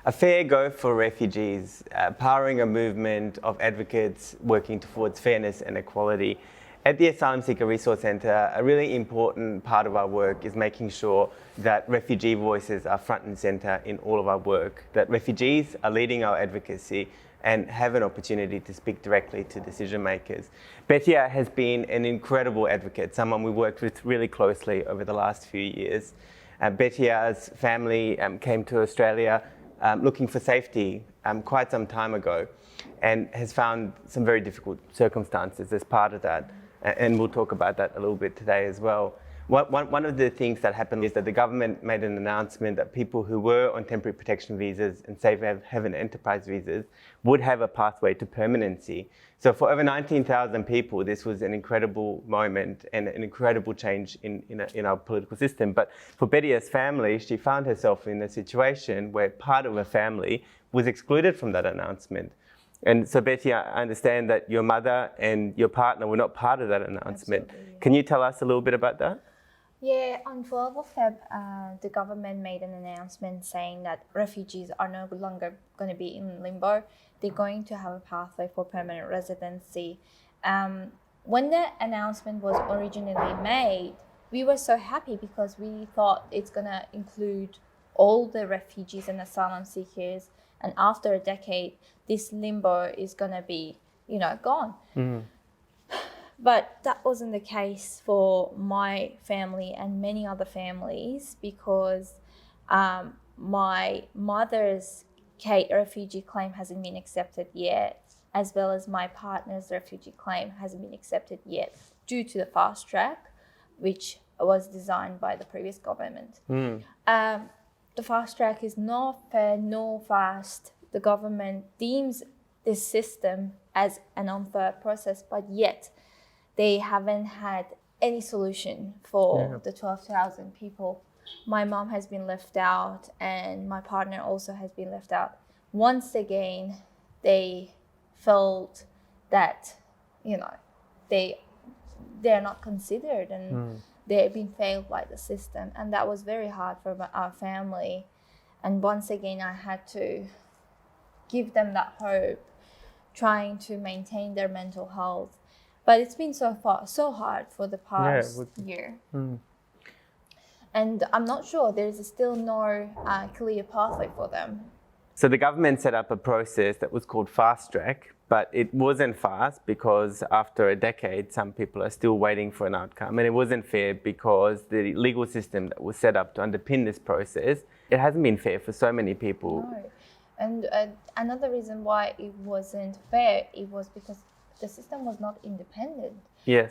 A fair go for refugees, powering a movement of advocates working towards fairness and equality. At the Asylum Seeker Resource Centre, a really important part of our work is making sure that refugee voices are front and centre in all of our work, that refugees are leading our advocacy and have an opportunity to speak directly to decision makers. Betia has been an incredible advocate, someone we worked with really closely over the last few years. Betia's family came to Australia looking for safety quite some time ago and has found some very difficult circumstances as part of that. And we'll talk about that a little bit today as well. One of the things that happened is that the government made an announcement that people who were on temporary protection visas and Safe Haven Enterprise visas would have a pathway to permanency. So for over 19,000 people, this was an incredible moment and an incredible change in our political system. But for Betia's family, she found herself in a situation where part of her family was excluded from that announcement. And so Betia, I understand that your mother and your partner were not part of that announcement. Absolutely, yeah. Can you tell us a little bit about that? Yeah, on 12th of Feb, the government made an announcement saying that refugees are no longer going to be in limbo. They're going to have a pathway for permanent residency. When the announcement was originally made, we were so happy because we thought it's going to include all the refugees and asylum seekers. And after a decade, this limbo is going to be, gone. Mm. But that wasn't the case for my family and many other families because my mother's refugee claim hasn't been accepted yet, as well as my partner's refugee claim hasn't been accepted yet due to the fast track, which was designed by the previous government. Mm. The fast track is not fair nor fast. The government deems this system as an unfair process, but yet they haven't had any solution for the 12,000 people. My mom has been left out and my partner also has been left out. Once again, they felt that, they're not considered and they've been failed by the system. And that was very hard for our family. And once again, I had to give them that hope, trying to maintain their mental health. But it's been so hard for the past year. Mm. And I'm not sure, there's still no clear pathway for them. So the government set up a process that was called fast track, but it wasn't fast because after a decade, some people are still waiting for an outcome. And it wasn't fair because the legal system that was set up to underpin this process, it hasn't been fair for so many people. No. And another reason why it wasn't fair, it was because the system was not independent. Yes.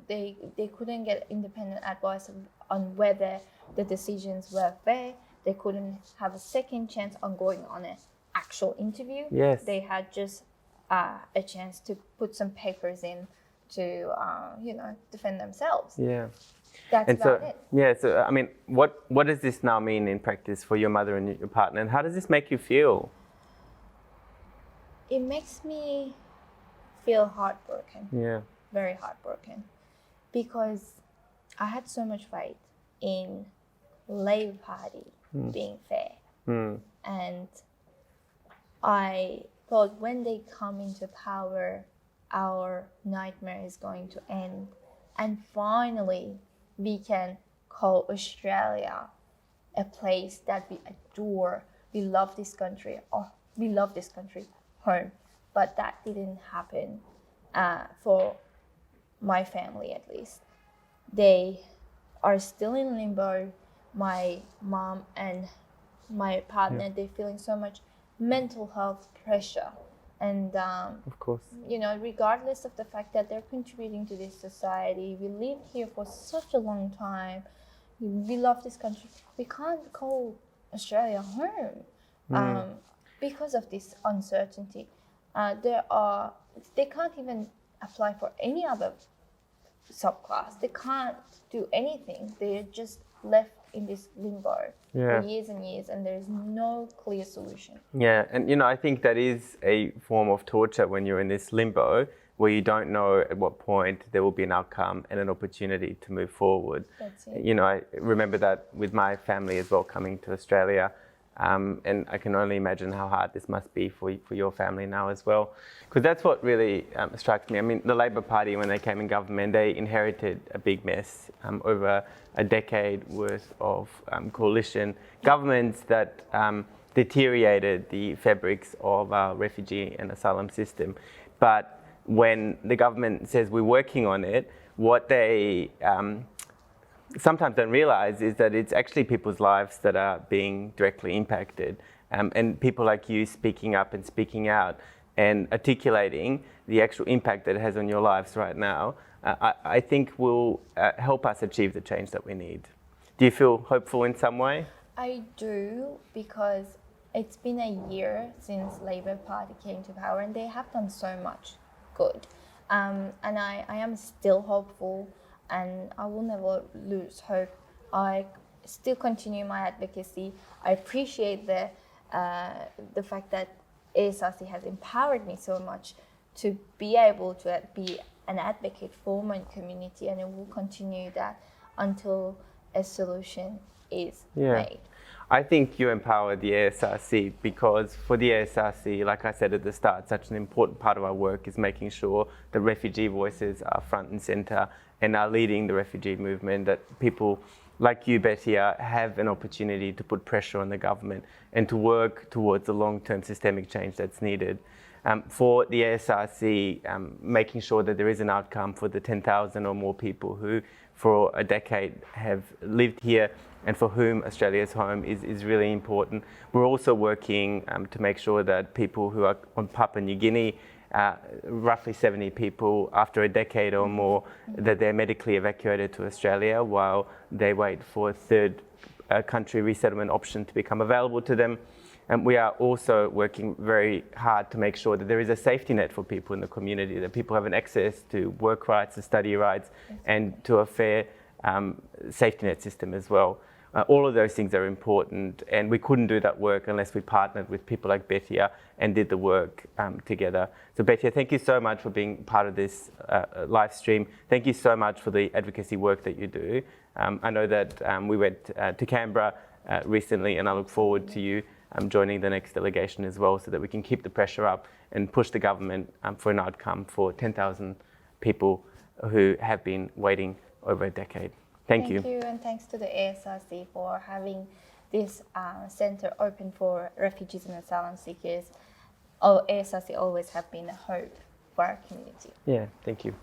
They couldn't get independent advice on whether the decisions were fair. They couldn't have a second chance on going on an actual interview. Yes. They had just a chance to put some papers in to, defend themselves. Yeah. That's about it. Yeah, so I mean, what does this now mean in practice for your mother and your partner, and how does this make you feel? It makes me feel heartbroken. Yeah. Very heartbroken. Because I had so much faith in Labor Party being fair. Mm. And I thought when they come into power, our nightmare is going to end. And finally, we can call Australia a place that we adore. We love this country. Oh, we love this country home. But that didn't happen for my family, at least. They are still in limbo. My mom and my partner, they're feeling so much mental health pressure. And, of course, regardless of the fact that they're contributing to this society, we lived here for such a long time. We love this country. We can't call Australia home because of this uncertainty. They can't even apply for any other subclass. They can't do anything. They're just left in this limbo for years and years, and there's no clear solution. Yeah, and I think that is a form of torture when you're in this limbo where you don't know at what point there will be an outcome and an opportunity to move forward. That's it. I remember that with my family as well coming to Australia. And I can only imagine how hard this must be for your family now as well. Because that's what really strikes me. I mean, the Labor Party, when they came in government, they inherited a big mess over a decade worth of coalition governments that deteriorated the fabrics of our refugee and asylum system. But when the government says we're working on it, what they sometimes don't realize is that it's actually people's lives that are being directly impacted. And people like you speaking up and speaking out and articulating the actual impact that it has on your lives right now, I think will help us achieve the change that we need. Do you feel hopeful in some way? I do, because it's been a year since Labour Party came to power and they have done so much good. And I am still hopeful, and I will never lose hope. I still continue my advocacy. I appreciate the fact that ASRC has empowered me so much to be able to be an advocate for my community, and it will continue that until a solution is made. I think you empower the ASRC because for the ASRC, like I said at the start, such an important part of our work is making sure the refugee voices are front and center and are leading the refugee movement, that people like you, Betia, have an opportunity to put pressure on the government and to work towards the long-term systemic change that's needed. For the ASRC, making sure that there is an outcome for the 10,000 or more people who for a decade have lived here and for whom Australia's home is really important. We're also working to make sure that people who are on Papua New Guinea, roughly 70 people after a decade or more, that they're medically evacuated to Australia while they wait for a third country resettlement option to become available to them. And we are also working very hard to make sure that there is a safety net for people in the community, that people have an access to work rights, to study rights, and to a fair safety net system as well. All of those things are important, and we couldn't do that work unless we partnered with people like Betia and did the work together. So Betia, thank you so much for being part of this live stream. Thank you so much for the advocacy work that you do. I know that we went to Canberra recently, and I look forward to you joining the next delegation as well, so that we can keep the pressure up and push the government for an outcome for 10,000 people who have been waiting over a decade. Thank you. Thank you, and thanks to the ASRC for having this centre open for refugees and asylum seekers. ASRC always have been a hope for our community. Yeah, thank you.